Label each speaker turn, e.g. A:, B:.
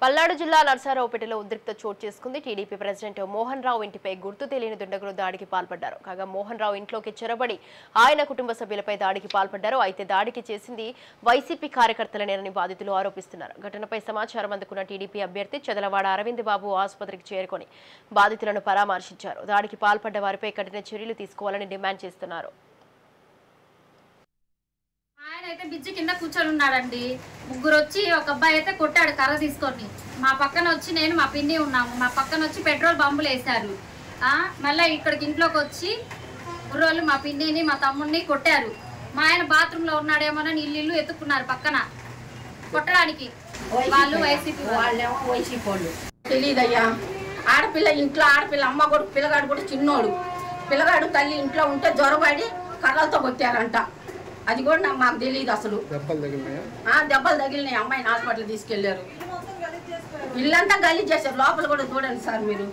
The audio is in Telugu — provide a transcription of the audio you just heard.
A: పల్నాడు జిల్లా నర్సారావుపేటలో ఉద్రిక్త చోటు చేసుకుంది. టీడీపీ ప్రెసిడెంట్ మోహన్ రావు ఇంటిపై గుర్తు తెలియని దుండగులు దాడికి పాల్పడ్డారు. కాగా మోహన్ రావు ఇంట్లోకి చొరబడి ఆయన కుటుంబ సభ్యులపై దాడికి పాల్పడ్డారు. అయితే దాడికి చేసింది వైసీపీ కార్యకర్తలనేనని బాధితులు ఆరోపిస్తున్నారు. ఘటనపై సమాచారం అందుకున్న టీడీపీ అభ్యర్థి చదలవాడ అరవింద్ బాబు ఆసుపత్రికి చేరుకొని బాధితులను పరామర్శించారు. దాడికి పాల్పడ్డ వారిపై కఠిన చర్యలు తీసుకోవాలని డిమాండ్ చేస్తున్నారు.
B: అయితే బిజ్జి కింద కూర్చొని ఉన్నాడండి. ముగ్గురు వచ్చి ఒక అబ్బాయి అయితే కొట్టాడు కర్ర తీసుకొని. మా పక్కన వచ్చి నేను మా పిన్ని ఉన్నాము. మా పక్కన వచ్చి పెట్రోల్ బంబులు వేశారు. మళ్ళీ ఇక్కడికి ఇంట్లోకి వచ్చి కుర్రోళ్ళు మా పిన్నిని మా తమ్ముడిని కొట్టారు. మా ఆయన బాత్రూంలో ఉన్నాడేమోనని ఇల్లు ఎత్తుకున్నారు పక్కన కొట్టడానికి. వాళ్ళు వైసీపీ
C: వాళ్ళేమో వైసీపీ వాళ్ళు. తెలియదయ్యా, ఆడపిల్ల ఇంట్లో ఆడపిల్ల అమ్మ కూడా పిల్లగాడు కూడా చిన్నోడు. పిల్లగాడు తల్లి ఇంట్లో ఉంటే జ్వరపడి కర్రలతో కొట్టారంట. అది కూడా మాకు తెలియదు అసలు. దెబ్బలు తగిలినాయి. అమ్మాయిని హాస్పిటల్ తీసుకెళ్లారు. ఇల్లంతా గలీజ్ చేశారు. లోపల కూడా చూడండి సార్ మీరు.